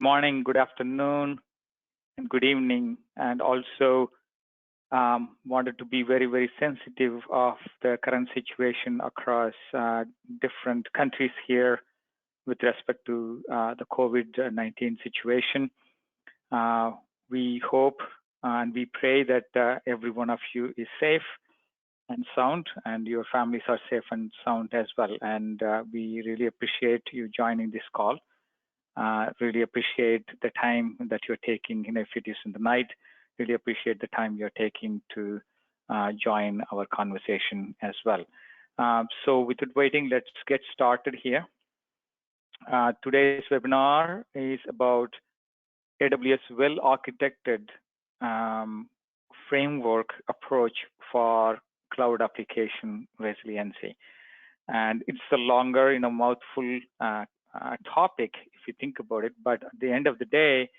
morning, good afternoon, and good evening, and also wanted to be very, very sensitive of the current situation across different countries here with respect to the COVID-19 situation. We hope and we pray that every one of you is safe and sound, and your families are safe and sound as well. And we really appreciate you joining this call. Really appreciate the time that you're taking, if it is in the night, really appreciate the time you're taking to join our conversation as well. So without waiting, let's get started here. Today's webinar is about AWS well-architected framework approach for cloud application resiliency. And it's a longer, mouthful topic if you think about it, but at the end of the day,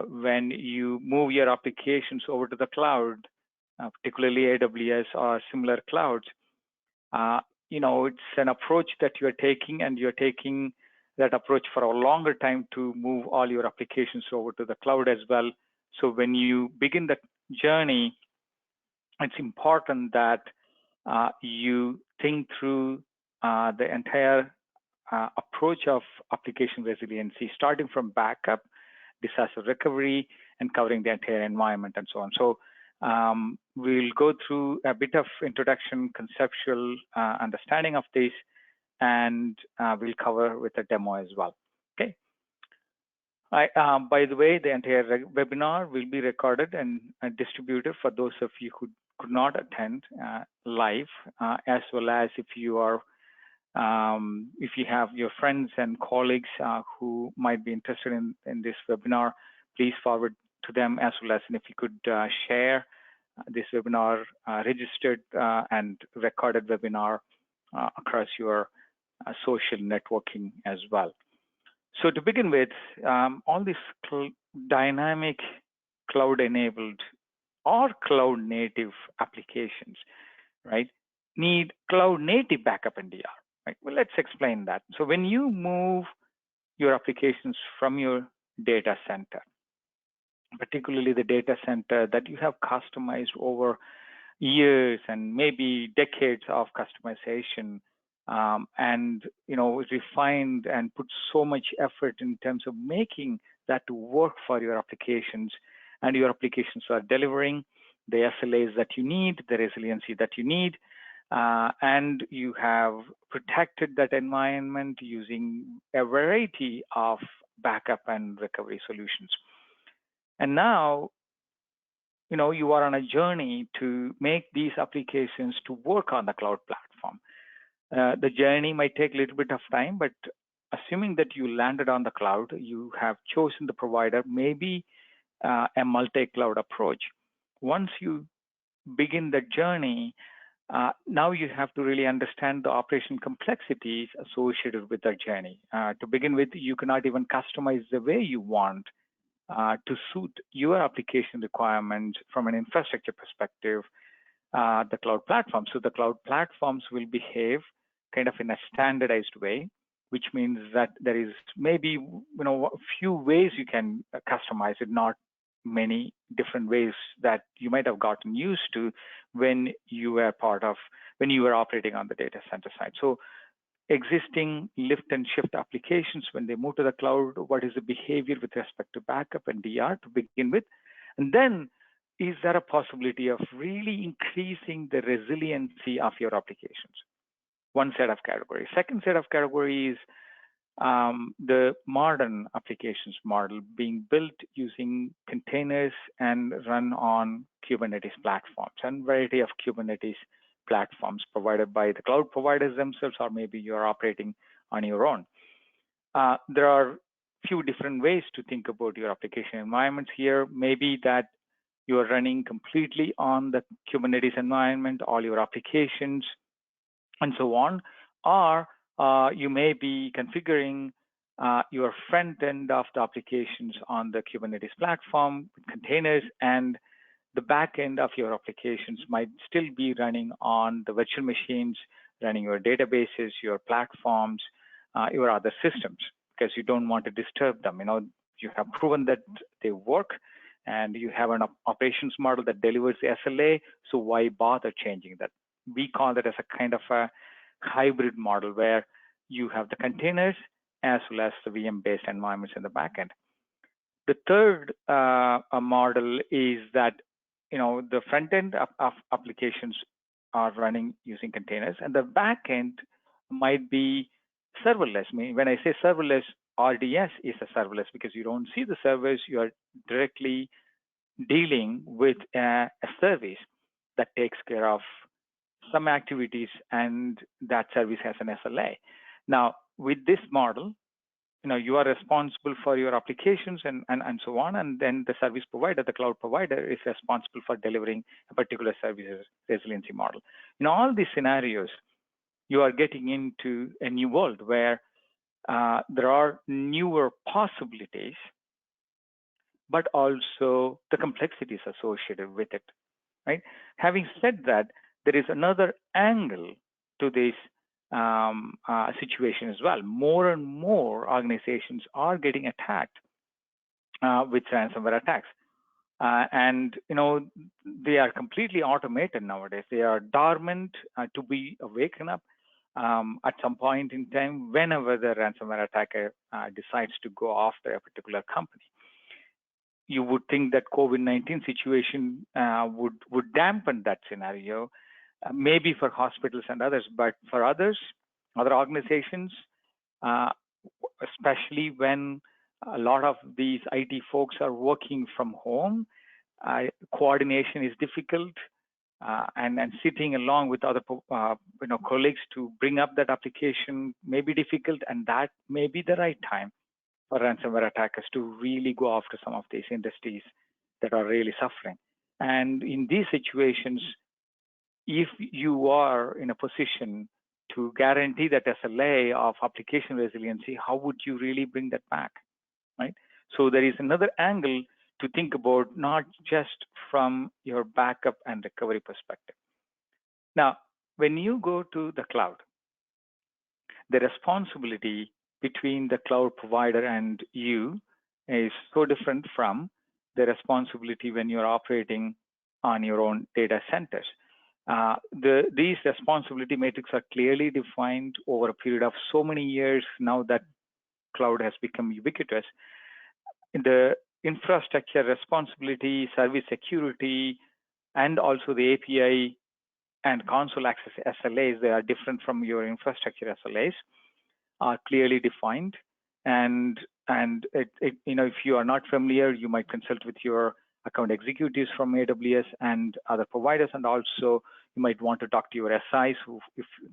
when you move your applications over to the cloud, particularly AWS or similar clouds, it's an approach that you're taking, and you're taking that approach for a longer time to move all your applications over to the cloud as well. So when you begin the journey, it's important that you think through the entire approach of application resiliency, starting from backup, disaster recovery, and covering the entire environment and so on. So we'll go through a bit of introduction, conceptual understanding of this, and we'll cover with a demo as well. Okay. By the way, the entire webinar will be recorded and distributed for those of you who could not attend live, as well as if you have your friends and colleagues who might be interested in this webinar, please forward to them, as well as if you could share this webinar, registered and recorded webinar across your social networking as well. So to begin with, all these dynamic cloud-enabled or cloud-native applications, right, need cloud-native backup and DR. Right? Well, let's explain that. So when you move your applications from your data center, particularly the data center that you have customized over years and maybe decades of customization, and refined and put so much effort in terms of making that to work for your applications, and your applications are delivering the SLAs that you need, the resiliency that you need, and you have protected that environment using a variety of backup and recovery solutions. And now, you are on a journey to make these applications to work on the cloud platform. The journey might take a little bit of time, but assuming that you landed on the cloud, you have chosen the provider, maybe a multi-cloud approach. Once you begin the journey, now you have to really understand the operation complexities associated with that journey. To begin with, you cannot even customize the way you want to suit your application requirements from an infrastructure perspective, the cloud platform. So the cloud platforms will behave kind of in a standardized way, which means that there is maybe a few ways you can customize it, not many different ways that you might have gotten used to when you were operating on the data center side. So existing lift and shift applications, when they move to the cloud, what is the behavior with respect to backup and DR to begin with? And then is there a possibility of really increasing the resiliency of your applications? One set of categories. Second set of categories, the modern applications model being built using containers and run on Kubernetes platforms, and variety of Kubernetes platforms provided by the cloud providers themselves, or maybe you're operating on your own. There are few different ways to think about your application environments here. Maybe that you are running completely on the Kubernetes environment, all your applications, and so on, or you may be configuring your front end of the applications on the Kubernetes platform with containers, and the back end of your applications might still be running on the virtual machines, running your databases, your platforms, your other systems, because you don't want to disturb them. you have proven that they work, and you have an operations model that delivers SLA. So why bother changing that? We call that as a kind of a hybrid model where you have the containers as well as the VM-based environments in the backend. The third model is that the front end of applications are running using containers, and the back end might be serverless. I mean, when I say serverless, RDS is a serverless because you don't see the servers. You are directly dealing with a service that takes care of some activities, and that service has an SLA. Now, with this model, you are responsible for your applications and so on, and then the service provider, the cloud provider, is responsible for delivering a particular services resiliency model. In all these scenarios, you are getting into a new world where there are newer possibilities, but also the complexities associated with it, right? Having said that, there is another angle to this situation as well. More and more organizations are getting attacked with ransomware attacks. And they are completely automated nowadays. They are dormant to be awakened up at some point in time whenever the ransomware attacker decides to go after a particular company. You would think that COVID-19 situation would dampen that scenario, maybe for hospitals and others, but for other organizations, especially when a lot of these IT folks are working from home, coordination is difficult, and sitting along with other colleagues to bring up that application may be difficult, and that may be the right time for ransomware attackers to really go after some of these industries that are really suffering. And in these situations, if you are in a position to guarantee that SLA of application resiliency, how would you really bring that back, right? So there is another angle to think about, not just from your backup and recovery perspective. Now, when you go to the cloud, the responsibility between the cloud provider and you is so different from the responsibility when you're operating on your own data centers. These responsibility matrices are clearly defined over a period of so many years now that cloud has become ubiquitous. The infrastructure responsibility, service security, and also the API and console access SLAs, they are different from your infrastructure SLAs, are clearly defined. And if you are not familiar, you might consult with your account executives from AWS and other providers, and also you might want to talk to your SIs who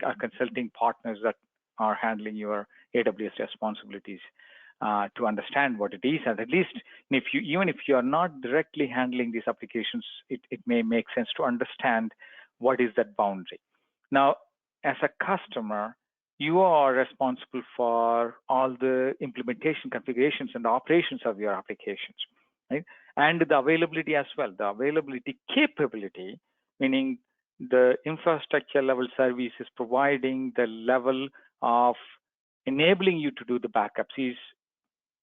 are consulting partners that are handling your AWS responsibilities to understand what it is. And at least even if you are not directly handling these applications, it may make sense to understand what is that boundary. Now, as a customer, you are responsible for all the implementation, configurations, and operations of your applications, right? And the availability as well, the availability capability, meaning the infrastructure level service is providing the level of enabling you to do the backups is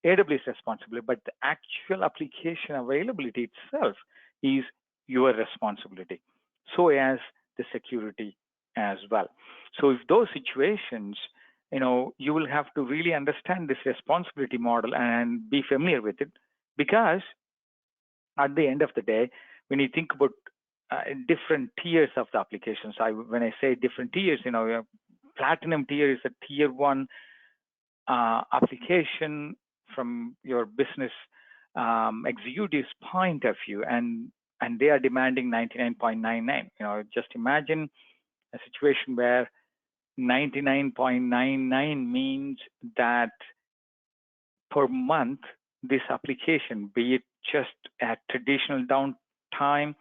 AWS responsibility, but the actual application availability itself is your responsibility. So as the security as well. So if those situations, you will have to really understand this responsibility model and be familiar with it, because at the end of the day, when you think about different tiers of the applications, when I say different tiers, platinum tier is a tier 1 application from your business executive's point of view, and they are demanding 99.99. Just imagine a situation where 99.99 means that per month, this application, be it just a traditional downtime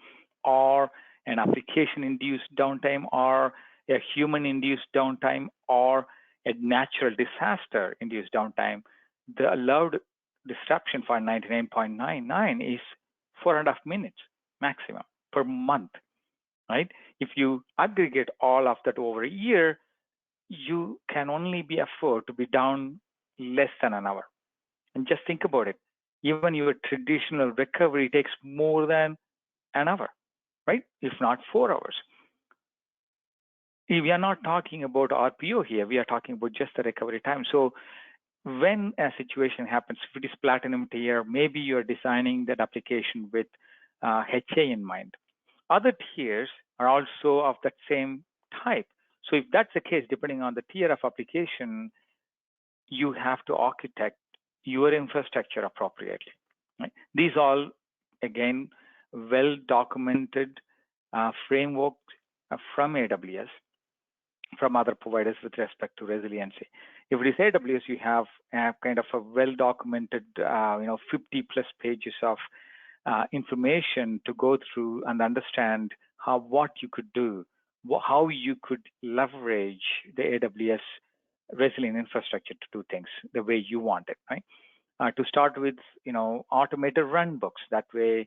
or an application-induced downtime or a human-induced downtime or a natural disaster-induced downtime, the allowed disruption for 99.99 is 4.5 minutes maximum per month, right? If you aggregate all of that over a year, you can only be afford to be down less than an hour. And just think about it. Even your traditional recovery takes more than an hour, right? If not 4 hours. We are not talking about RPO here. We are talking about just the recovery time. So when a situation happens, if it is platinum tier, maybe you're designing that application with HA in mind. Other tiers are also of that same type. So if that's the case, depending on the tier of application, you have to architect your infrastructure appropriately. Right? These all, again, well-documented frameworks from AWS, from other providers with respect to resiliency. If it is AWS, you have kind of a well-documented, 50 plus pages of information to go through and understand what you could do, how you could leverage the AWS resilient infrastructure to do things the way you want it, right? To start with, automated runbooks. That way,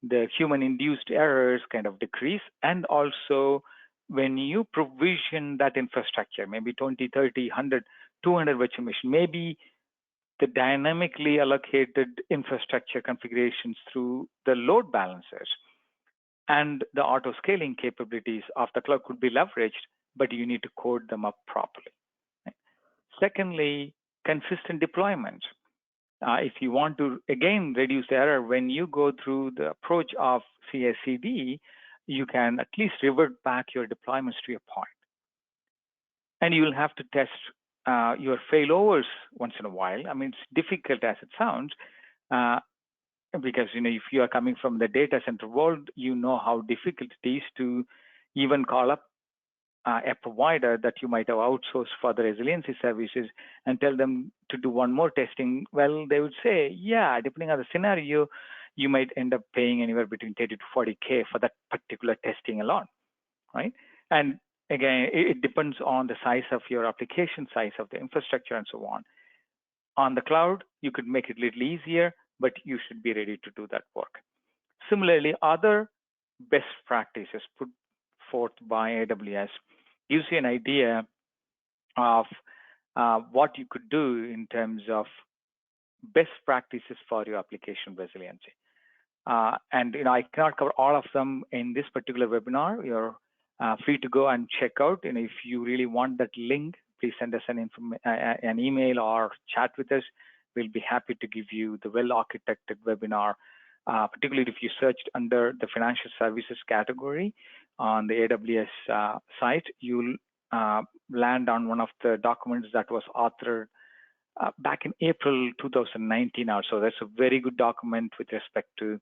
the human-induced errors kind of decrease. And also, when you provision that infrastructure, maybe 20, 30, 100, 200 virtual machines, maybe the dynamically allocated infrastructure configurations through the load balancers and the auto scaling capabilities of the cloud could be leveraged, but you need to code them up properly. Right? Secondly, consistent deployment. If you want to, again, reduce the error, when you go through the approach of CI/CD, you can at least revert back your deployments to your point. And you'll have to test your failovers once in a while. I mean, it's difficult as it sounds, because if you are coming from the data center world, you know how difficult it is to even call up a provider that you might have outsourced for the resiliency services and tell them to do one more testing. Well, they would say, yeah, depending on the scenario, you might end up paying anywhere between 30 to 40K for that particular testing alone, right? And again, it depends on the size of your application, size of the infrastructure, and so on. On the cloud, you could make it a little easier, but you should be ready to do that work. Similarly, other best practices put forth by AWS gives you an idea of what you could do in terms of best practices for your application resiliency. And I cannot cover all of them in this particular webinar. You're free to go and check out. And if you really want that link, please send us an email or chat with us. We'll be happy to give you the well-architected webinar. Particularly if you searched under the financial services category on the AWS site, you'll land on one of the documents that was authored back in April 2019 or so. That's a very good document with respect to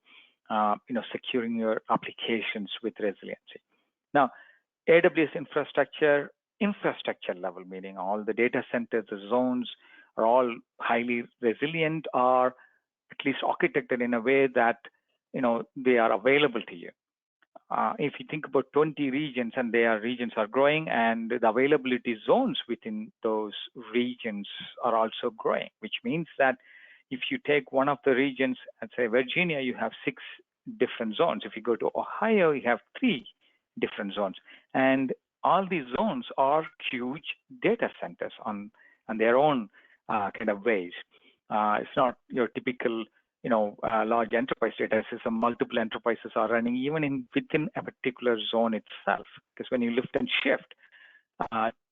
securing your applications with resiliency. Now, AWS infrastructure level, meaning all the data centers, the zones are all highly resilient, or at least architected in a way that they are available to you. If you think about 20 regions, and their regions are growing, and the availability zones within those regions are also growing, which means that if you take one of the regions, let's say Virginia, you have 6 different zones. If you go to Ohio, you have 3 different zones. And all these zones are huge data centers on their own kind of ways. It's not your typical large enterprise data system. Multiple enterprises are running even within a particular zone itself. Because when you lift and shift,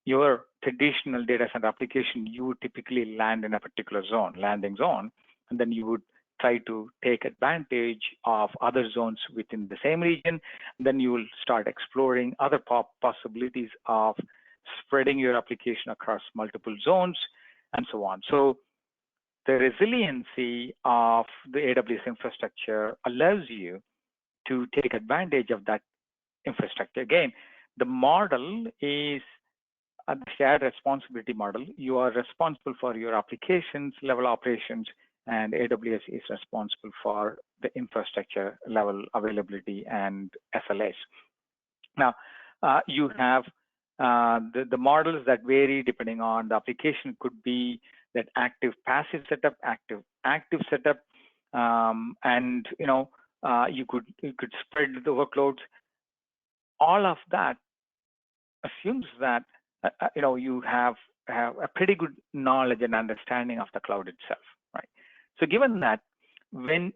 your traditional data center application, you would typically land in a particular zone, landing zone, and then you would try to take advantage of other zones within the same region. Then you will start exploring other possibilities of spreading your application across multiple zones and so on. So the resiliency of the AWS infrastructure allows you to take advantage of that infrastructure. Again, the model is a shared responsibility model. You are responsible for your applications level operations, and AWS is responsible for the infrastructure level availability and SLAs. Now, you have the models that vary depending on the application. Could be that active passive setup, active setup, and you could spread the workloads. All of that assumes that you have a pretty good knowledge and understanding of the cloud itself, right? So given that, when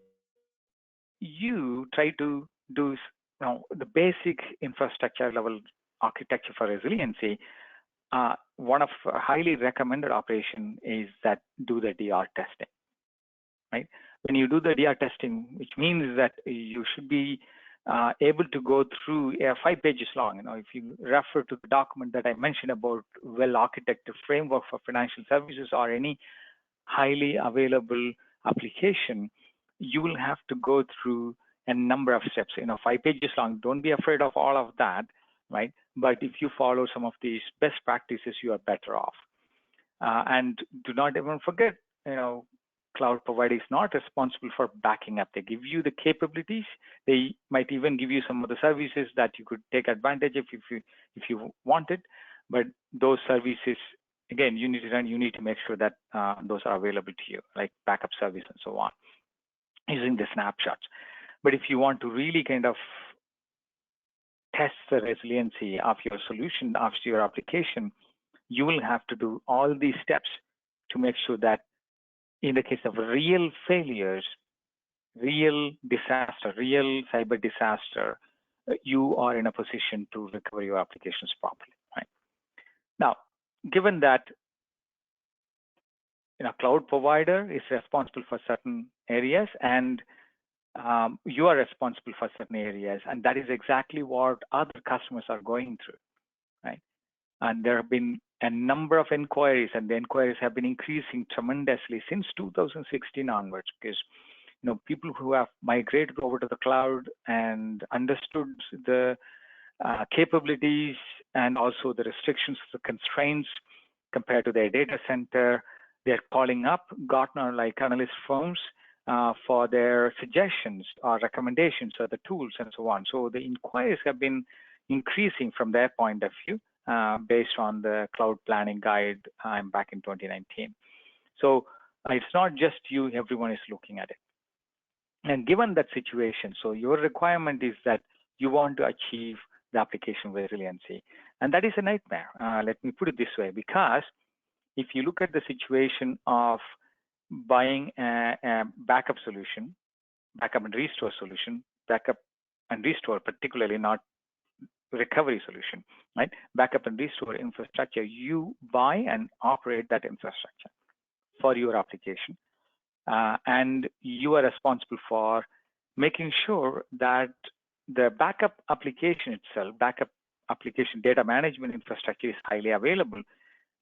you try to do the basic infrastructure level architecture for resiliency, one of highly recommended operation is that do the DR testing, right? When you do the DR testing, which means that you should be able to go through 5 pages long. If you refer to the document that I mentioned about well-architected framework for financial services or any highly available application, you will have to go through a number of steps, 5 pages long. Don't be afraid of all of that, right? But if you follow some of these best practices, you are better off. And do not even forget, cloud provider is not responsible for backing up. They give you the capabilities. They might even give you some of the services that you could take advantage of if you wanted. But those services, again, you need to make sure that those are available to you, like backup service and so on, using the snapshots. But if you want to really kind of test the resiliency of your solution, of your application, you will have to do all these steps to make sure that in the case of real failures, real disaster, real cyber disaster, you are in a position to recover your applications properly, right? Now, given that cloud provider is responsible for certain areas and you are responsible for certain areas, and that is exactly what other customers are going through, right? And there have been a number of inquiries, and the inquiries have been increasing tremendously since 2016 onwards, because people who have migrated over to the cloud and understood the capabilities and also the restrictions, the constraints compared to their data center, they're calling up Gartner-like analyst firms for their suggestions or recommendations or the tools and so on. So the inquiries have been increasing from their point of view based on the cloud planning guide back in 2019. So it's not just you, everyone is looking at it. And given that situation, so your requirement is that you want to achieve the application resiliency. And that is a nightmare. Let me put it this way, because if you look at the situation of buying a backup solution, backup and restore solution, backup and restore, particularly not recovery solution, right? Backup and restore infrastructure, you buy and operate that infrastructure for your application. And you are responsible for making sure that the backup application itself, backup application data management infrastructure is highly available.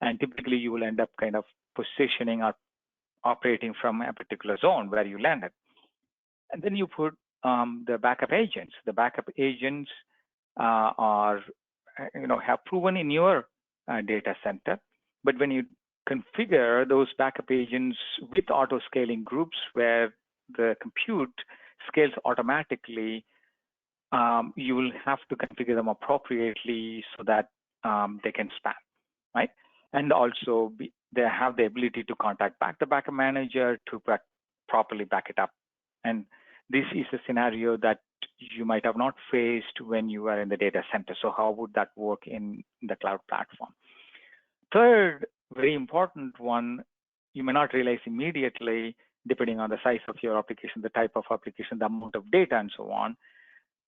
And typically you will end up kind of positioning or operating from a particular zone where you landed. And then you put the backup agents. The backup agents are, have proven in your data center. But when you configure those backup agents with auto scaling groups where the compute scales automatically, you will have to configure them appropriately so that they can span, right? And also they have the ability to contact back the backup manager to properly back it up. And this is a scenario that you might have not faced when you are in the data center. So how would that work in the cloud platform? Third, very important one, you may not realize immediately, depending on the size of your application, the type of application, the amount of data, and so on.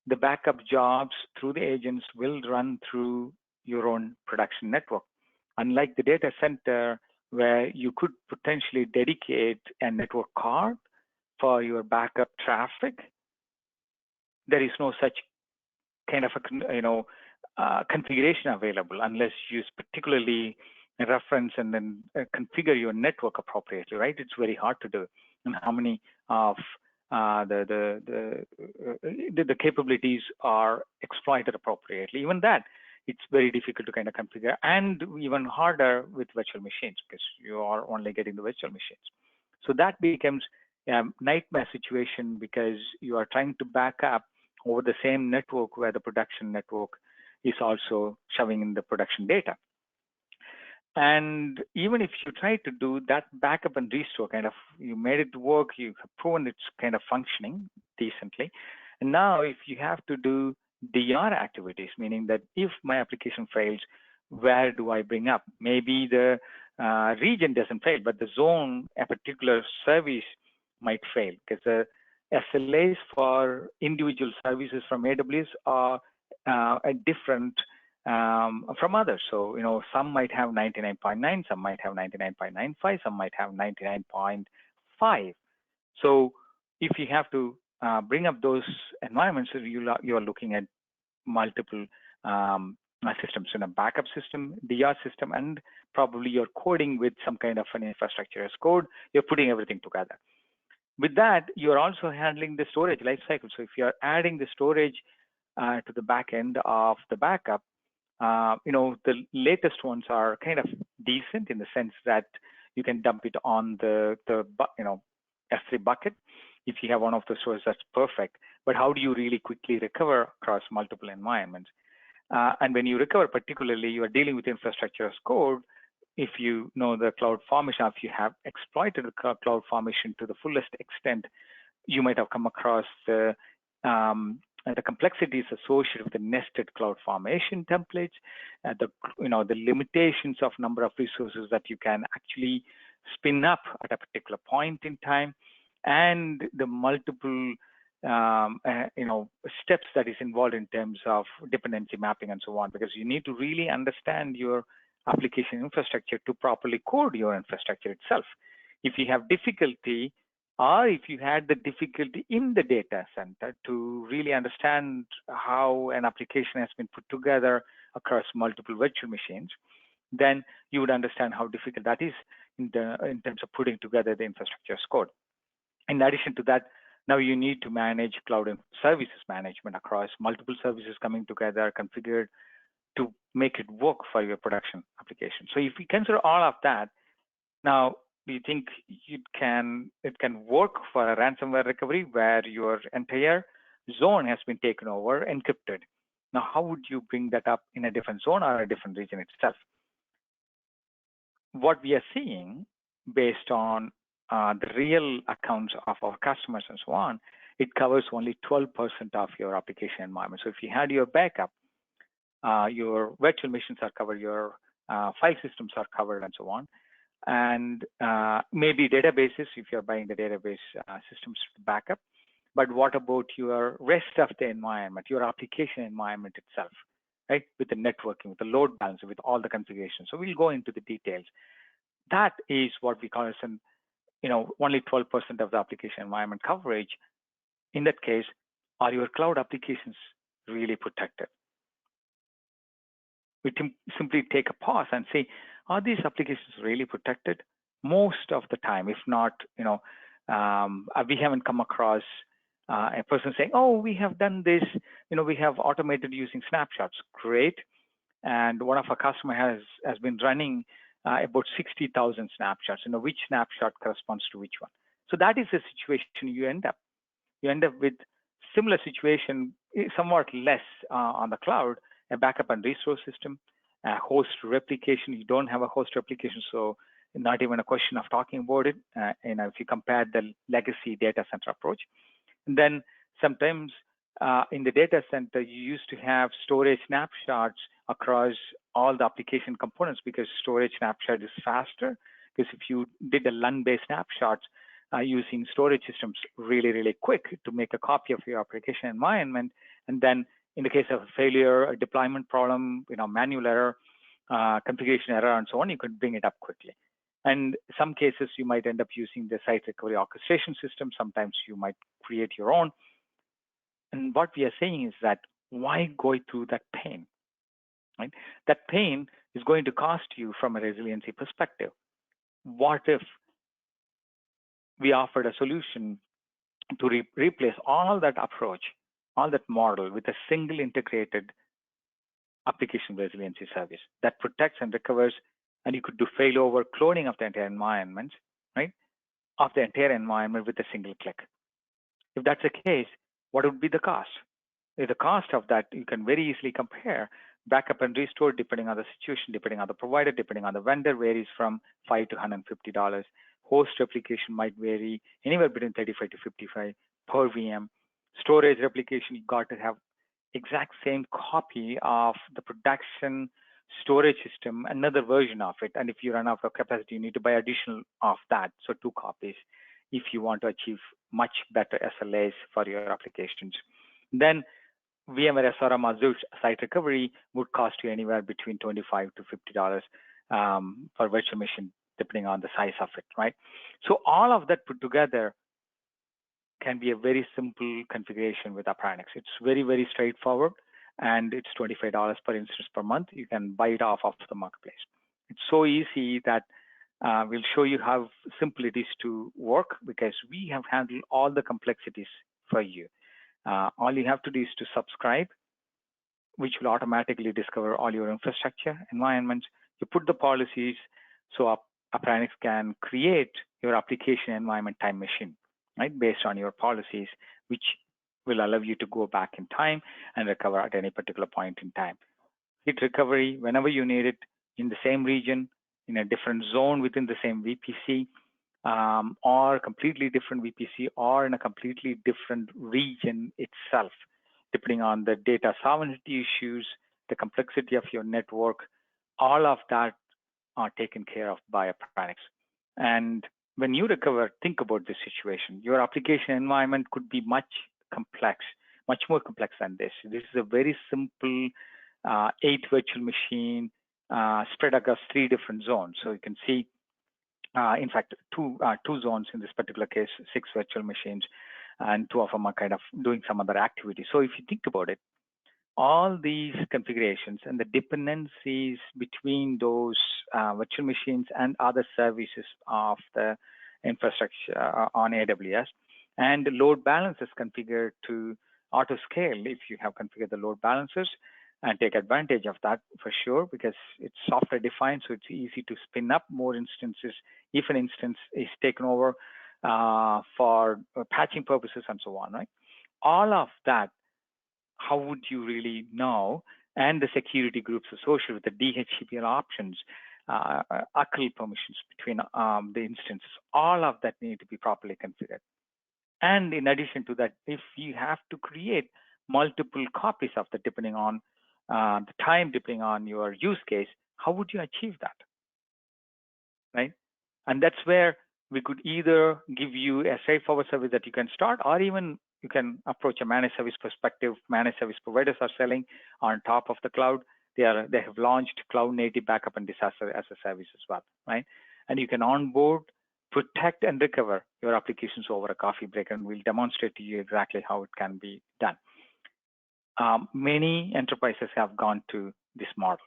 The backup jobs through the agents will run through your own production network. Unlike the data center, where you could potentially dedicate a network card for your backup traffic, there is no such kind of a configuration available unless you particularly reference and then configure your network appropriately, right? It's very hard to do. And how many of the capabilities are exploited appropriately? Even that, it's very difficult to kind of configure, and even harder with virtual machines because you are only getting the virtual machines. So that becomes a nightmare situation because you are trying to back up over the same network where the production network is also shoving in the production data. And even if you try to do that backup and restore, kind of, you made it work, you have proven it's kind of functioning decently. And now if you have to do DR activities, meaning that if my application fails, where do I bring up? Maybe the region doesn't fail, but the zone, a particular service might fail because the SLAs for individual services from AWS are different from others. So, some might have 99.9, some might have 99.95, some might have 99.5. So if you have to bring up those environments, you are looking at multiple systems in a backup system, DR system, and probably you're coding with some kind of an infrastructure as code. You're putting everything together. With that, you're also handling the storage lifecycle. So if you're adding the storage to the back end of the backup, the latest ones are kind of decent in the sense that you can dump it on the S3 bucket. If you have one of the stores, that's perfect. But how do you really quickly recover across multiple environments? And when you recover, particularly, you are dealing with infrastructure as code. If you know the cloud formation, if you have exploited the cloud formation to the fullest extent, you might have come across the complexities associated with the nested cloud formation templates, the limitations of number of resources that you can actually spin up at a particular point in time, and the multiple steps that is involved in terms of dependency mapping and so on, because you need to really understand your application infrastructure to properly code your infrastructure itself. If you have difficulty, or if you had the difficulty in the data center to really understand how an application has been put together across multiple virtual machines, then you would understand how difficult that is in terms of putting together the infrastructure as code. In addition to that, now you need to manage cloud services management across multiple services coming together, configured to make it work for your production application. So if we consider all of that, now do you think it can work for a ransomware recovery where your entire zone has been taken over, encrypted? Now, how would you bring that up in a different zone or a different region itself? What we are seeing based on the real accounts of our customers and so on, it covers only 12% of your application environment. So if you had your backup, your virtual machines are covered, your file systems are covered, and so on. And maybe databases, if you're buying the database systems to backup. But what about your rest of the environment, your application environment itself, right? With the networking, with the load balancer, with all the configurations. So we'll go into the details. That is what we call as only 12% of the application environment coverage. In that case, are your cloud applications really protected? We simply take a pause and say, are these applications really protected? Most of the time, if not, we haven't come across a person saying, oh, we have done this, we have automated using snapshots. Great. And one of our customers has been running about 60,000 snapshots, which snapshot corresponds to which one. So that is the situation you end up. You end up with similar situation, somewhat less on the cloud, a backup and restore system, a host replication. You don't have a host replication, so not even a question of talking about it. If you compare the legacy data center approach, and then sometimes in the data center, you used to have storage snapshots across all the application components because storage snapshot is faster. Because if you did a LUN-based snapshots using storage systems really quick to make a copy of your application environment, and then in the case of a failure, a deployment problem, manual error, configuration error, and so on, you could bring it up quickly. And some cases, you might end up using the site recovery orchestration system. Sometimes you might create your own. And what we are saying is that why go through that pain, right? That pain is going to cost you from a resiliency perspective. What if we offered a solution to replace all that approach, all that model with a single integrated application resiliency service that protects and recovers, and you could do failover cloning of the entire environment, right? Of the entire environment with a single click. If that's the case, what would be the cost? The cost of that, you can very easily compare backup and restore depending on the situation, depending on the provider, depending on the vendor, varies from $5 to $150. Host replication might vary anywhere between $35 to $55 per VM. Storage replication, you got to have exact same copy of the production storage system, another version of it. And if you run out of capacity, you need to buy additional of that. So 2 copies. if you want to achieve much better SLAs for your applications. Then VMware SRM Azure Site Recovery would cost you anywhere between $25 to $50 for virtual machine, depending on the size of it, right? So all of that put together can be a very simple configuration with Appranix. It's very, very straightforward, and it's $25 per instance per month. You can buy it off of the marketplace. It's so easy that we'll show you how simple it is to work, because we have handled all the complexities for you. All you have to do is to subscribe, which will automatically discover all your infrastructure environments. You put the policies so Appranix can create your application environment time machine, right, based on your policies, which will allow you to go back in time and recover at any particular point in time. Hit recovery whenever you need it, in the same region, in a different zone within the same VPC, or completely different VPC, or in a completely different region itself, depending on the data sovereignty issues, the complexity of your network. All of that are taken care of by Appranix. And when you recover, think about this situation. Your application environment could be much more complex than this. This is a very simple 8 virtual machine spread across 3 different zones. So you can see, in fact, two zones in this particular case, 6 virtual machines, and 2 of them are kind of doing some other activity. So if you think about it, all these configurations and the dependencies between those virtual machines and other services of the infrastructure on AWS, and load balancers configured to auto scale if you have configured the load balancers, and take advantage of that for sure, because it's software defined, so it's easy to spin up more instances if an instance is taken over for patching purposes and so on, right? All of that, how would you really know? And the security groups associated with the DHCP options, ACL permissions between the instances, all of that need to be properly configured. And in addition to that, if you have to create multiple copies of that, depending on the time, depending on your use case, how would you achieve that, right? And that's where we could either give you a straightforward service that you can start, or even you can approach a managed service perspective. Managed service providers are selling on top of the cloud. They have launched cloud native backup and disaster as a service as well, right? And you can onboard, protect, and recover your applications over a coffee break, and we'll demonstrate to you exactly how it can be done. Many enterprises have gone to this model.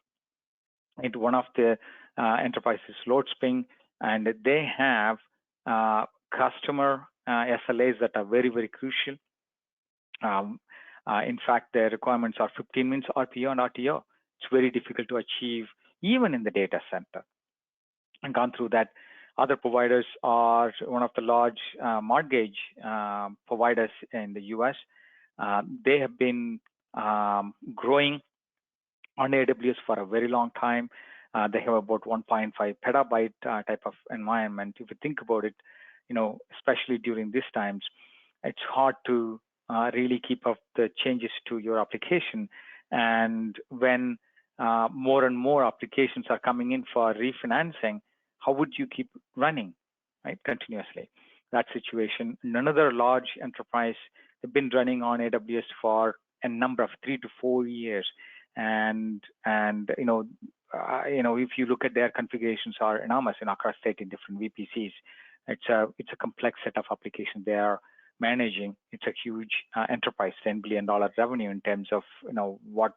And one of the enterprises, LoadSpring, and they have customer SLAs that are very, very crucial. In fact, their requirements are 15 minutes RPO and RTO. It's very difficult to achieve even in the data center. And gone through that. Other providers are one of the large mortgage providers in the US. They have been growing on AWS for a very long time. They have about 1.5 petabyte type of environment. If you think about it, especially during these times, it's hard to really keep up the changes to your application. And when more and more applications are coming in for refinancing, how would you keep running, right, continuously? That situation. Another large enterprise, they've been running on AWS for a number of 3 to 4 years, and if you look at their configurations are enormous in across 13 different VPCs. It's a complex set of applications they are managing. It's a huge enterprise, $10 billion revenue in terms of what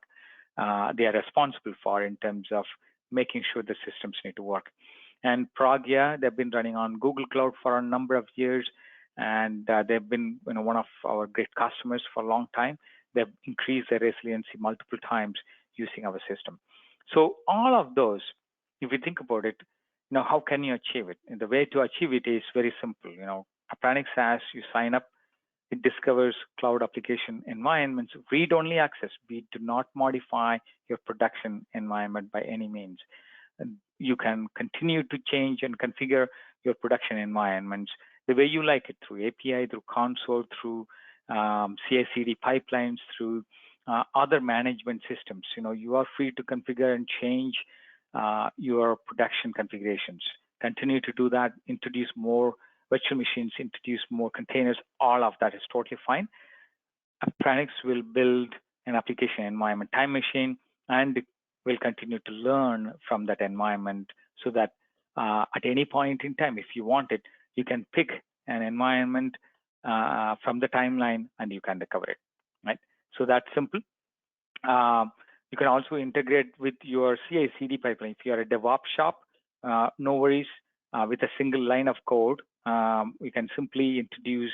they are responsible for in terms of making sure the systems need to work. And Pragya, they've been running on Google Cloud for a number of years, and they've been one of our great customers for a long time. They've increased their resiliency multiple times using our system. So all of those, if you think about it, how can you achieve it? And the way to achieve it is very simple. Appranix SaaS, you sign up, it discovers cloud application environments, read-only access. We do not modify your production environment by any means. And you can continue to change and configure your production environments the way you like it, through API, through console, through CI/CD pipelines, through other management systems. You are free to configure and change your production configurations. Continue to do that, introduce more virtual machines, introduce more containers, all of that is totally fine. Appranix will build an application environment time machine and will continue to learn from that environment so that at any point in time, if you want it, you can pick an environment from the timeline and you can recover it, right? So that's simple. You can also integrate with your CI/CD pipeline. If you're a DevOps shop, no worries. With a single line of code, you can simply introduce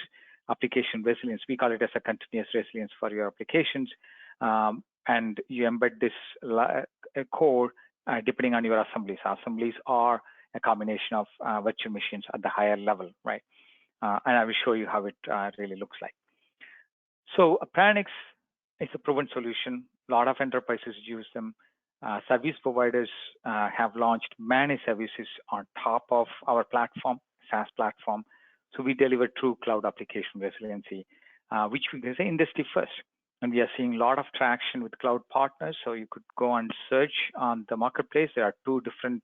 application resilience. We call it as a continuous resilience for your applications. And you embed this code depending on your assemblies. Assemblies are a combination of virtual machines at the higher level, right? And I will show you how it really looks like. So Appranix is a proven solution. A lot of enterprises use them. Service providers have launched many services on top of our platform, SaaS platform. So we deliver true cloud application resiliency, which we can say industry first. And we are seeing a lot of traction with cloud partners. So you could go and search on the marketplace. There are two different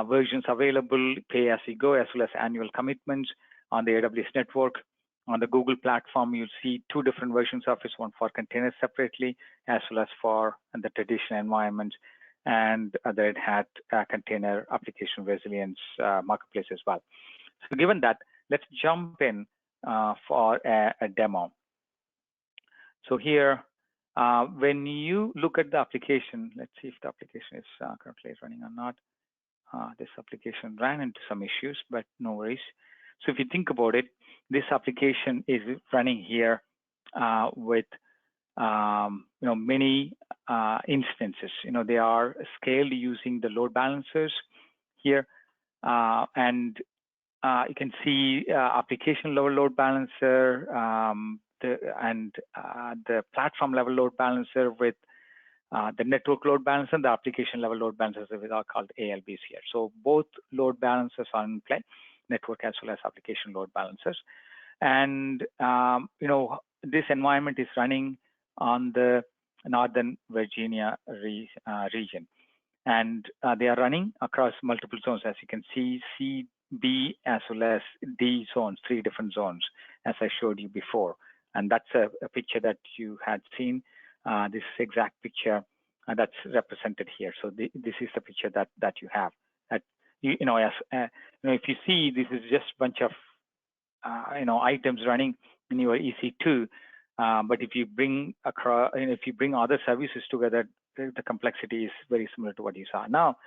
versions available, pay as you go, as well as annual commitments on the AWS network. On the Google platform, you'll see two different versions of it, one for containers separately, as well as for the traditional environments, and the Red Hat container application resilience marketplace as well. So given that, let's jump in for a demo. So here, when you look at the application, let's see if the application is currently running or not. This application ran into some issues, but no worries. So if you think about it, this application is running here with many instances. They are scaled using the load balancers here, and you can see application level load balancer the platform level load balancer with the network load balancer and the application level load balancers are called ALBs here. So both load balancers are in play, network as well as application load balancers. And this environment is running on the Northern Virginia region. And they are running across multiple zones, as you can see, C, B, as well as D zones, 3 different zones, as I showed you before. And that's a picture that you had seen. This exact picture that's represented here. So this is the picture that you have. That if you see, this is just a bunch of items running in your EC2. But if you bring across, if you bring other services together, the complexity is very similar to what you saw. Now,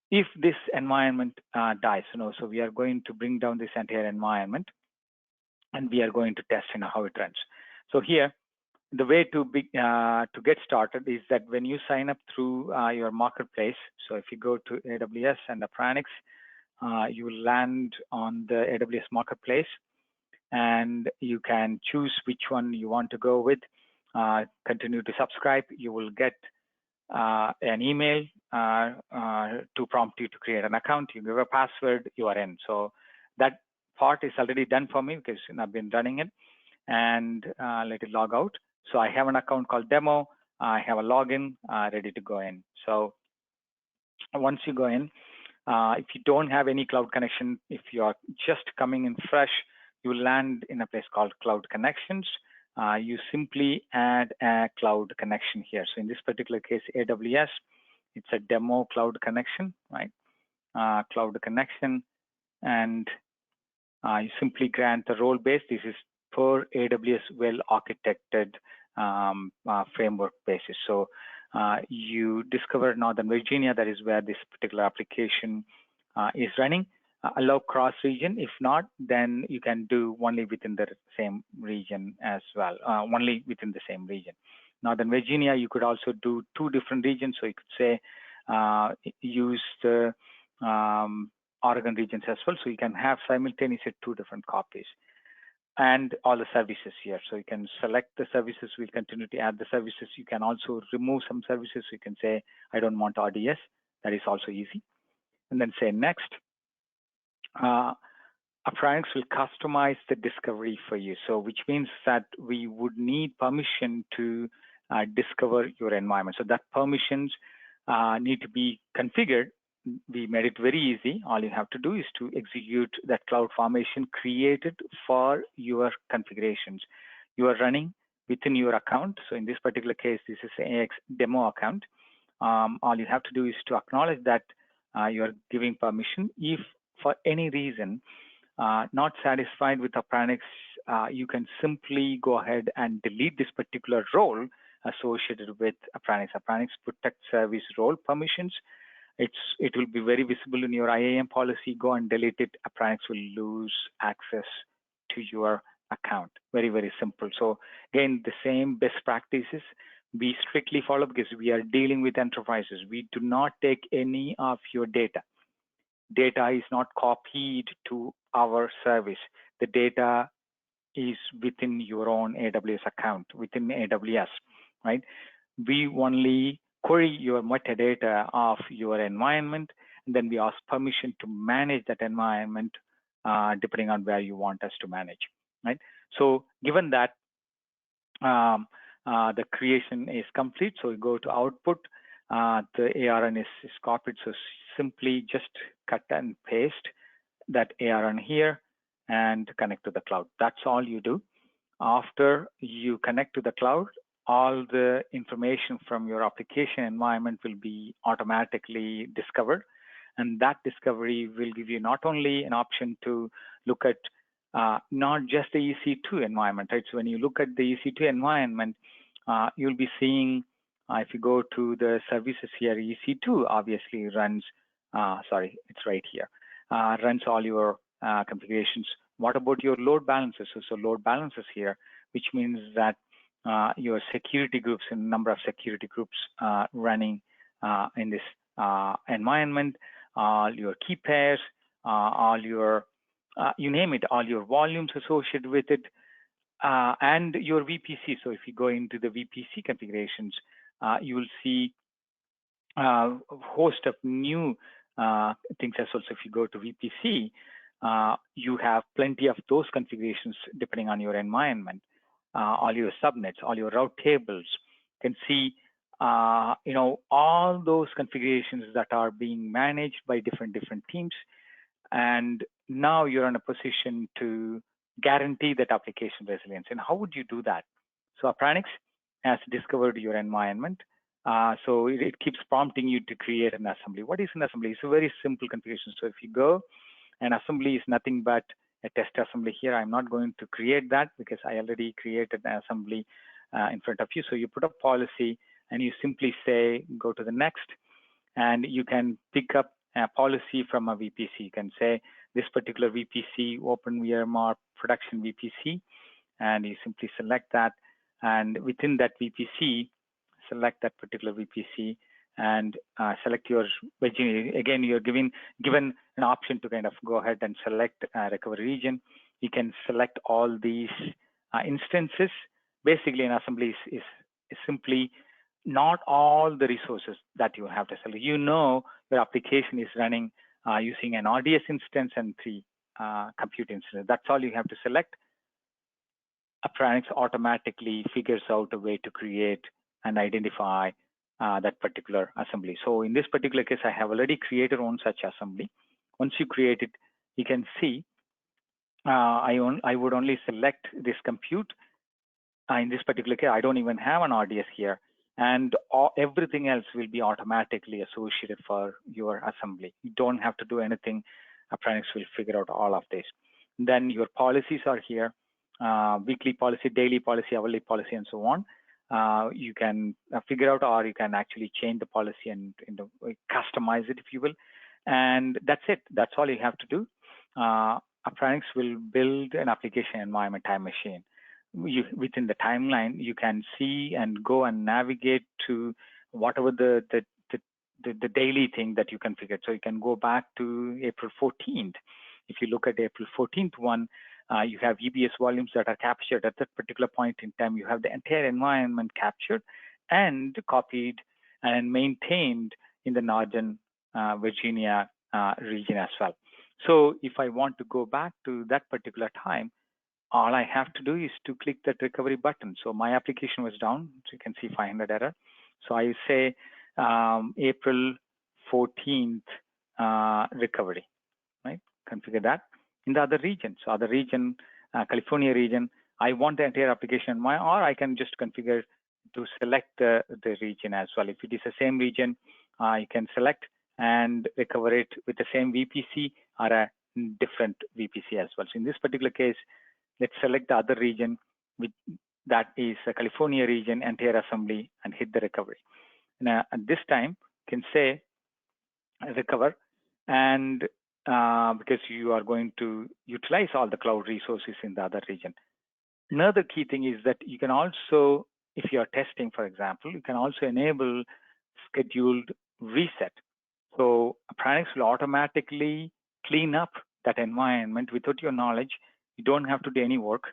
if this environment dies, so we are going to bring down this entire environment, and we are going to test how it runs. So here, the way to get started is that when you sign up through your marketplace, so if you go to AWS and Appranix, you will land on the AWS marketplace, and you can choose which one you want to go with. Continue to subscribe. You will get an email to prompt you to create an account. You give a password, you are in. So that part is already done for me because I've been running it, and let it log out. So I have an account called demo. I have a login ready to go in. So once you go in, if you don't have any cloud connection, if you are just coming in fresh, you will land in a place called Cloud Connections. You simply add a cloud connection here. So in this particular case, AWS, it's a demo cloud connection, right? Cloud connection, and you simply grant the role base. This is per AWS well-architected framework basis. So you discover Northern Virginia, that is where this particular application is running. Allow cross-region. If not, then you can do only within the same region as well, only within the same region. Northern Virginia, you could also do 2 different regions. So you could say use the Oregon regions as well. So you can have simultaneously 2 different copies. And all the services here. So you can select the services. We'll continue to add the services. You can also remove some services. So you can say, I don't want RDS. That is also easy. And then say next. Appranix will customize the discovery for you. So which means that we would need permission to discover your environment. So that permissions need to be configured we made it very easy. All you have to do is to execute that cloud formation created for your configurations. You are running within your account. So in this particular case, this is an AX demo account. All you have to do is to acknowledge that you are giving permission. If for any reason not satisfied with Appranix, you can simply go ahead and delete this particular role associated with Appranix. Appranix protect service role permissions. It will be very visible in your IAM policy. Go and delete it. Appranix will lose access to your account. Very, very simple. So again, the same best practices we strictly follow because we are dealing with enterprises. We do not take any of your data. Data is not copied to our service. The data is within your own AWS account, within AWS, right? We only query your metadata of your environment, and then we ask permission to manage that environment depending on where you want us to manage, right? So given that the creation is complete, so we go to output, the ARN is copied, so simply just cut and paste that ARN here and connect to the cloud. That's all you do. After you connect to the cloud, all the information from your application environment will be automatically discovered. And that discovery will give you not only an option to look at not just the EC2 environment, right? So when you look at the EC2 environment, you'll be seeing, if you go to the services here, EC2 obviously runs, sorry, it's right here, runs all your configurations. What about your load balancers? So load balancers here, which means that your security groups and number of security groups running in this environment, all your key pairs, all your, you name it, all your volumes associated with it, and your VPC. So if you go into the VPC configurations, you will see a host of new things as well. So if you go to VPC, you have plenty of those configurations depending on your environment. All your subnets, all your route tables, can see all those configurations that are being managed by different teams. And now you're in a position to guarantee that application resilience. And how would you do that? So Appranix has discovered your environment. So it keeps prompting you to create an assembly. What is an assembly? It's a very simple configuration. So if you go, an assembly is nothing but a test assembly here. I'm not going to create that because I already created an assembly in front of you. So you put a policy and you simply say, go to the next, and you can pick up a policy from a VPC. You can say this particular VPC, OpenVMR production VPC, and you simply select that. And within that VPC, select that particular VPC and select your region. Again, you're given an option to kind of go ahead and select recovery region. You can select all these instances. Basically, an assembly is simply not all the resources that you have to select. You know your application is running using an RDS instance and 3 compute instances. That's all you have to select. Appranix automatically figures out a way to create and identify that particular assembly. So in this particular case, I have already created one such assembly. Once you create it, you can see I would only select this compute. In this particular case, I don't even have an RDS here, and everything else will be automatically associated for your assembly. You don't have to do anything. Appranix will figure out all of this. Then your policies are here, weekly policy, daily policy, hourly policy, and so on. You can figure out, or you can actually change the policy and customize it, if you will. And that's it. That's all you have to do. Appranix will build an application environment time machine. Within the timeline, you can see and go and navigate to whatever the daily thing that you configured. So you can go back to April 14th. If you look at the April 14th one, you have EBS volumes that are captured at that particular point in time. You have the entire environment captured and copied and maintained in the Northern Virginia region as well. So if I want to go back to that particular time, all I have to do is to click that recovery button. So my application was down, so you can see 500 error. So I say April 14th recovery, right? Configure that in the other region. So other region, California region, I want the entire application or I can just configure to select the region as well. If it is the same region, you can select and recover it with the same VPC or a different VPC as well. So in this particular case, let's select the other region, that is a California region, entire assembly, and hit the recovery. Now, at this time, you can say recover, and because you are going to utilize all the cloud resources in the other region. Another key thing is that you can also, if you are testing, for example, you can also enable scheduled reset. So Appranix will automatically clean up that environment without your knowledge. You don't have to do any work.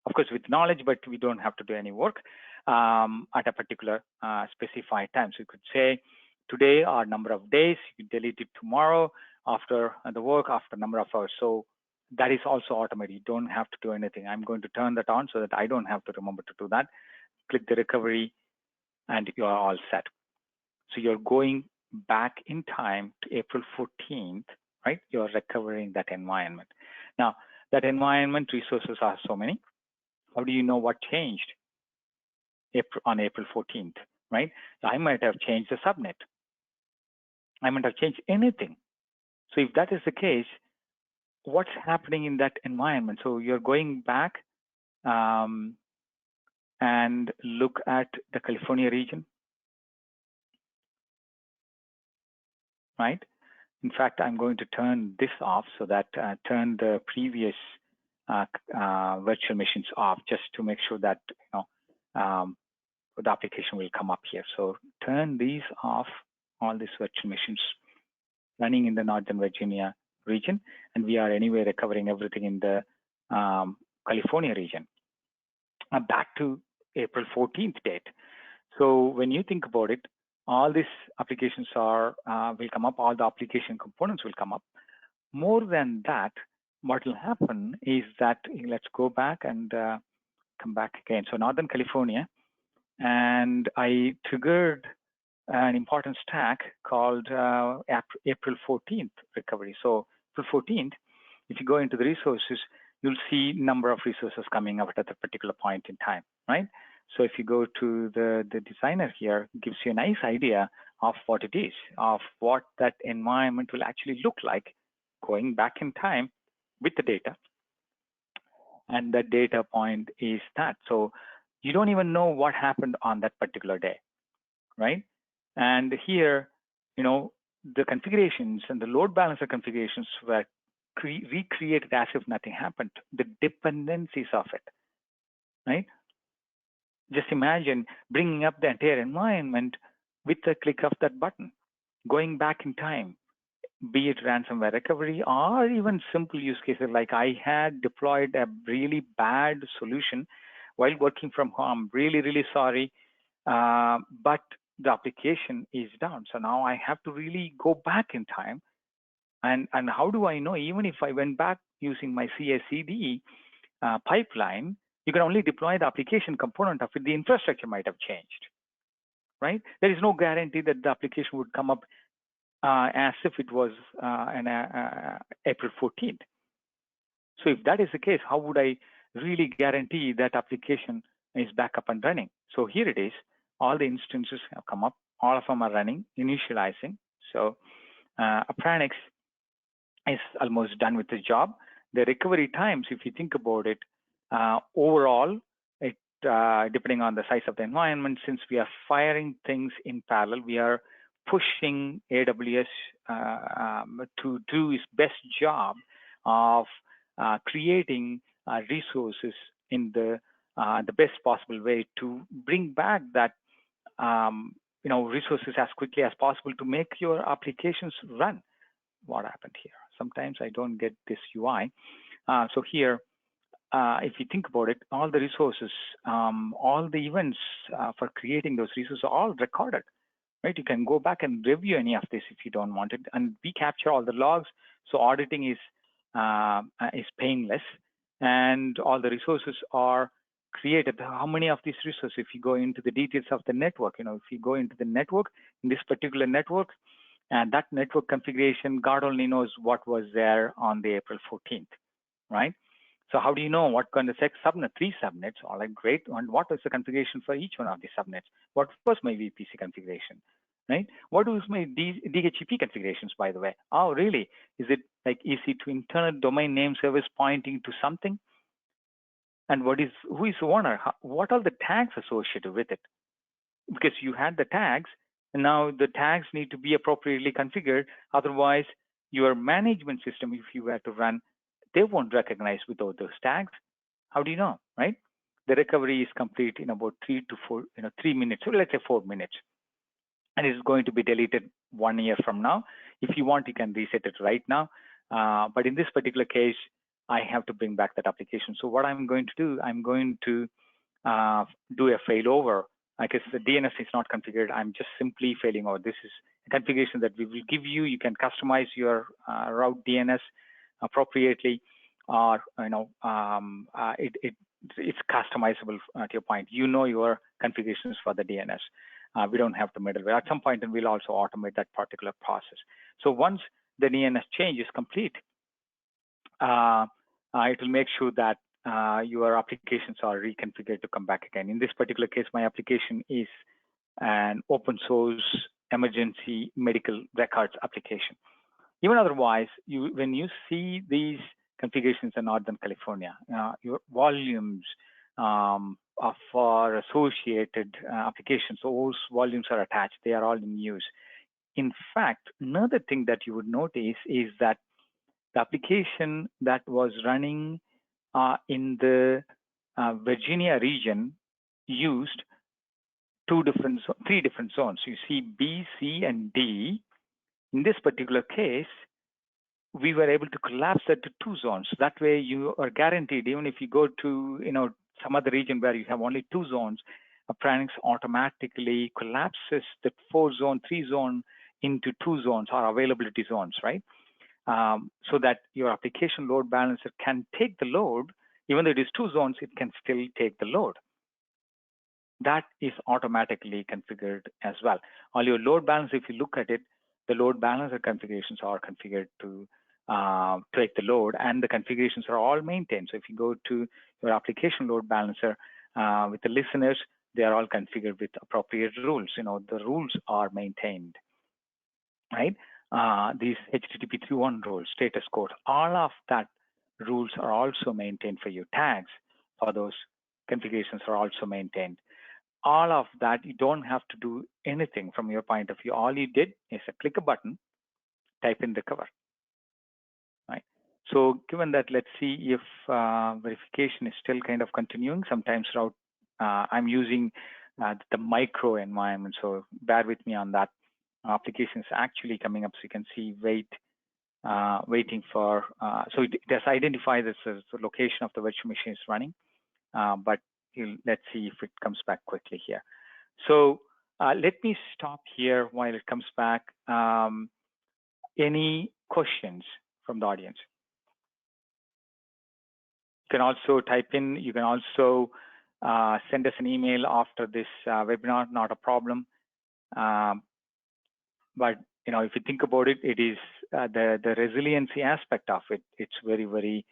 Of course, with knowledge, but we don't have to do any work at a particular specified time. So you could say, today or number of days, you delete it tomorrow after the work, after number of hours. So that is also automated. You don't have to do anything. I'm going to turn that on so that I don't have to remember to do that. Click the recovery and you are all set. So you're going back in time to April 14th, right? You're recovering that environment. Now, that environment resources are so many. How do you know what changed on April 14th, right? I might have changed the subnet. I might have changed anything. So if that is the case, what's happening in that environment? So you're going back and look at the California region, right? In fact, I'm going to turn this off so that turn the previous virtual machines off, just to make sure that the application will come up here. So turn these off, all these virtual machines running in the Northern Virginia region, and we are anyway recovering everything in the California region. Back to April 14th date. So when you think about it, all these applications will come up, all the application components will come up. More than that, what will happen is that, let's go back and come back again. So Northern California, and I triggered an important stack called April 14th recovery. So April 14th, if you go into the resources, you'll see number of resources coming up at a particular point in time, right? So if you go to the designer here, it gives you a nice idea of what it is, of what that environment will actually look like going back in time with the data. And the data point is that. So you don't even know what happened on that particular day, right? And here, the configurations and the load balancer configurations were recreated as if nothing happened. The dependencies of it, right? Just imagine bringing up the entire environment with the click of that button, going back in time, be it ransomware recovery or even simple use cases like I had deployed a really bad solution while working from home. Really, really sorry, but the application is down. So now I have to really go back in time. And how do I know? Even if I went back using my CI/CD pipeline, you can only deploy the application component of it. The infrastructure might have changed, right? There is no guarantee that the application would come up as if it was April 14th. So if that is the case, how would I really guarantee that application is back up and running? So here it is. All the instances have come up. All of them are running, initializing. So Appranix is almost done with the job. The recovery times, if you think about it, overall, it depending on the size of the environment, since we are firing things in parallel, we are pushing AWS to do its best job of creating resources in the best possible way to bring back that resources as quickly as possible to make your applications run. What happened here? Sometimes I don't get this UI. So here, if you think about it, all the resources, all the events for creating those resources are all recorded, right? You can go back and review any of this if you don't want it, and we capture all the logs. So auditing is painless, and all the resources are created. How many of these resources? If you go into the details of the network, if you go into the network, in this particular network, And that network configuration, God only knows what was there on the April 14th, right? So how do you know what kind of subnet? 3 subnets, all right, great. And what is the configuration for each one of the subnets? What was my VPC configuration, right? What was my DHCP configurations, by the way? Oh, really? Is it like EC to internal domain name service pointing to something? And who is the owner? What are the tags associated with it? Because you had the tags, and now the tags need to be appropriately configured. Otherwise, your management system, if you were to run, they won't recognize without those tags. How do you know, right? The recovery is complete in about 3 to 4, 3 minutes, so let's say 4 minutes. And it's going to be deleted 1 year from now. If you want, you can reset it right now. But in this particular case, I have to bring back that application. So what I'm going to do, I'm going to do a failover. I guess the DNS is not configured. I'm just simply failing over. This is a configuration that we will give you. You can customize your route DNS appropriately, or it's customizable to your point. You know your configurations for the DNS. We don't have to middleware. At some point, and we'll also automate that particular process. So once the DNS change is complete, it will make sure that your applications are reconfigured to come back again. In this particular case, my application is an open source emergency medical records application. Even otherwise, when you see these configurations in Northern California, your volumes for associated applications, those volumes are attached. They are all in use. In fact, another thing that you would notice is that the application that was running in the Virginia region used three different zones. You see B, C, and D. In this particular case, we were able to collapse that to 2 zones. That way, you are guaranteed, even if you go to some other region where you have only 2 zones, Appranix automatically collapses the 4-zone, 3-zone into 2 zones or availability zones, right? So that your application load balancer can take the load. Even though it is 2 zones, it can still take the load. That is automatically configured as well. All your load balancer, if you look at it, the load balancer configurations are configured to take the load, and the configurations are all maintained. So if you go to your application load balancer with the listeners, they are all configured with appropriate rules. The rules are maintained, right? These HTTP 3.1 rules, status code, all of that rules are also maintained for you. Tags for those configurations are also maintained. All of that, you don't have to do anything from your point of view. All you did is click a button, type in recover, right? So given that, let's see if verification is still kind of continuing. Sometimes I'm using the micro environment, so bear with me on that. Application is actually coming up, so you can see waiting for, so it does identify this as the location of the virtual machine is running, but let's see if it comes back quickly here. So let me stop here while it comes back. Any questions from the audience? You can also type in, you can also send us an email after this webinar, not a problem. But if you think about it, it is the resiliency aspect of it. It's very, very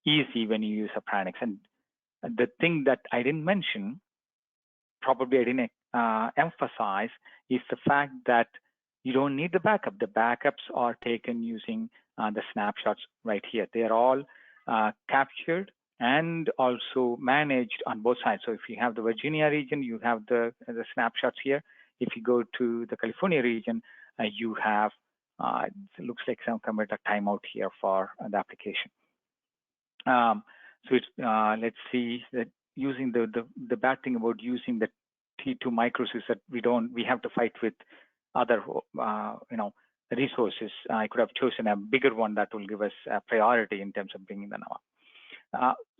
easy when you use Appranix. And the thing that I didn't mention, probably I didn't emphasize, is the fact that you don't need the backup. The backups are taken using the snapshots right here. They are all captured and also managed on both sides. So if you have the Virginia region, you have the snapshots here. If you go to the California region, you have, it looks like some kind of a timeout here for the application. So it's, let's see, that using the bad thing about using the T2 micros is that we have to fight with other, resources. I could have chosen a bigger one that will give us a priority in terms of bringing them up.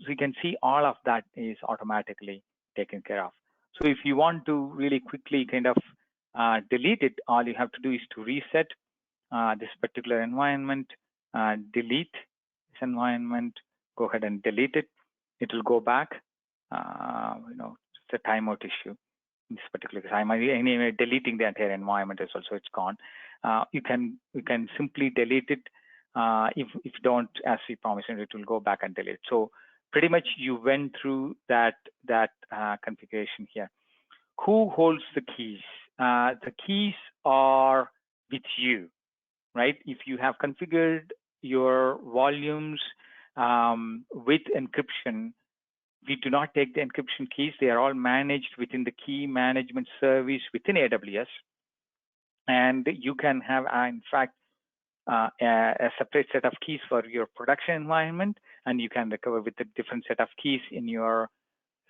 So you can see all of that is automatically taken care of. So if you want to really quickly kind of delete it, all you have to do is to reset this particular environment, delete this environment, go ahead and delete it. It will go back. It's a timeout issue in this particular case. I'm anyway deleting the entire environment as well, so it's gone. you can simply delete it. If you don't, as we promised, it will go back and delete. So pretty much you went through that configuration here. Who holds the keys? The keys are with you, right? If you have configured your volumes with encryption, we do not take the encryption keys. They are all managed within the key management service within AWS. And you can have, in fact, a separate set of keys for your production environment, and you can recover with a different set of keys in your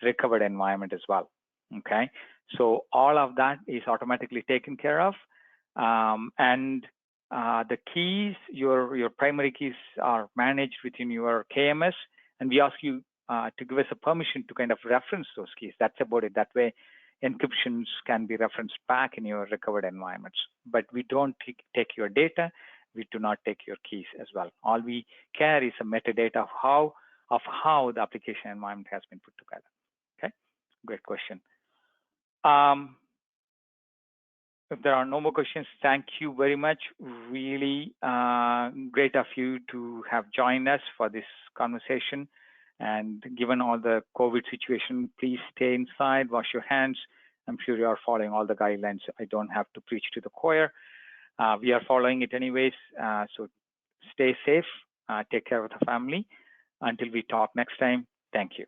recovered environment as well. Okay, so all of that is automatically taken care of, and the keys, your primary keys, are managed within your KMS, and we ask you to give us a permission to kind of reference those keys. That's about it. That way, encryptions can be referenced back in your recovered environments. But we don't take your data. We do not take your keys as well. All we care is a metadata of how the application environment has been put together. Okay, great question. If there are no more questions, thank you very much. Really great of you to have joined us for this conversation. And given all the COVID situation, please stay inside, wash your hands. I'm sure you are following all the guidelines. I don't have to preach to the choir. We are following it anyways. So stay safe, take care of the family. Until we talk next time, thank you.